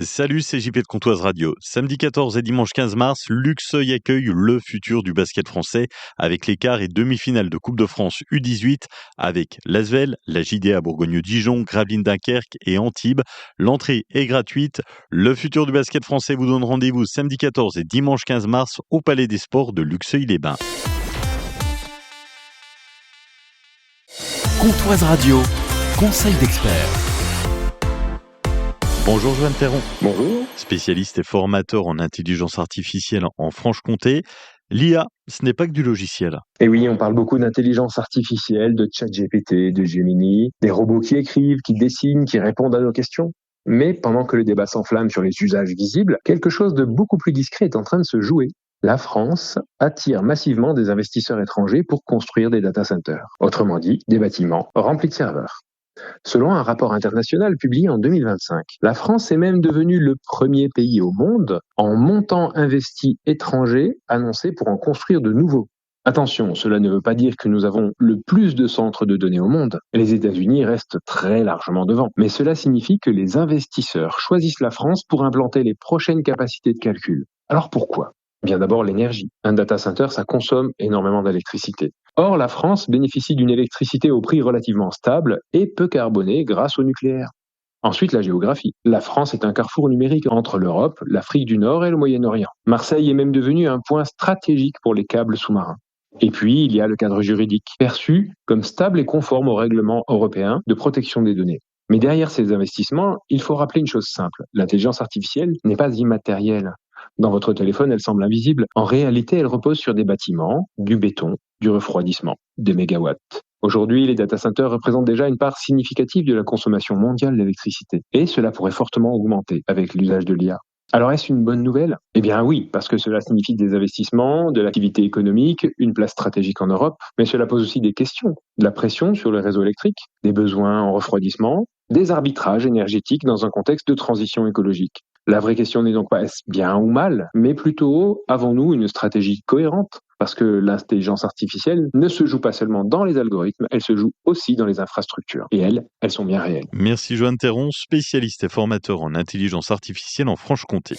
Salut, c'est JP de Comptoise Radio. Samedi 14 et dimanche 15 mars, Luxeuil accueille le futur du basket français avec les quarts et demi-finales de Coupe de France U18 avec l'Asvel, la JDA Bourgogne-Dijon, Gravelines Dunkerque et Antibes. L'entrée est gratuite. Le futur du basket français vous donne rendez-vous samedi 14 et dimanche 15 mars au Palais des Sports de Luxeuil-les-Bains. Comptoise Radio, conseil d'experts. Bonjour Joanne Perron. Bonjour. Spécialiste et formateur en intelligence artificielle en Franche-Comté. L'IA, ce n'est pas que du logiciel. Et oui, on parle beaucoup d'intelligence artificielle, de ChatGPT, de Gemini, des robots qui écrivent, qui dessinent, qui répondent à nos questions. Mais pendant que le débat s'enflamme sur les usages visibles, quelque chose de beaucoup plus discret est en train de se jouer. La France attire massivement des investisseurs étrangers pour construire des data centers. Autrement dit, des bâtiments remplis de serveurs. Selon un rapport international publié en 2025, la France est même devenue le premier pays au monde en montant investi étranger annoncé pour en construire de nouveaux. Attention, cela ne veut pas dire que nous avons le plus de centres de données au monde. Les États-Unis restent très largement devant. Mais cela signifie que les investisseurs choisissent la France pour implanter les prochaines capacités de calcul. Alors pourquoi ? Bien d'abord l'énergie. Un data center, ça consomme énormément d'électricité. Or, la France bénéficie d'une électricité au prix relativement stable et peu carbonée grâce au nucléaire. Ensuite, la géographie. La France est un carrefour numérique entre l'Europe, l'Afrique du Nord et le Moyen-Orient. Marseille est même devenue un point stratégique pour les câbles sous-marins. Et puis, il y a le cadre juridique, perçu comme stable et conforme au règlement européen de protection des données. Mais derrière ces investissements, il faut rappeler une chose simple. L'intelligence artificielle n'est pas immatérielle. Dans votre téléphone, elle semble invisible. En réalité, elle repose sur des bâtiments, du béton, du refroidissement, des mégawatts. Aujourd'hui, les data centers représentent déjà une part significative de la consommation mondiale d'électricité. Et cela pourrait fortement augmenter avec l'usage de l'IA. Alors est-ce une bonne nouvelle ? Eh bien oui, parce que cela signifie des investissements, de l'activité économique, une place stratégique en Europe, mais cela pose aussi des questions, de la pression sur le réseau électrique, des besoins en refroidissement, des arbitrages énergétiques dans un contexte de transition écologique. La vraie question n'est donc pas est-ce bien ou mal, mais plutôt avons-nous une stratégie cohérente ? Parce que l'intelligence artificielle ne se joue pas seulement dans les algorithmes, elle se joue aussi dans les infrastructures. Et elles sont bien réelles. Merci Joanne Perron, spécialiste et formateur en intelligence artificielle en Franche-Comté.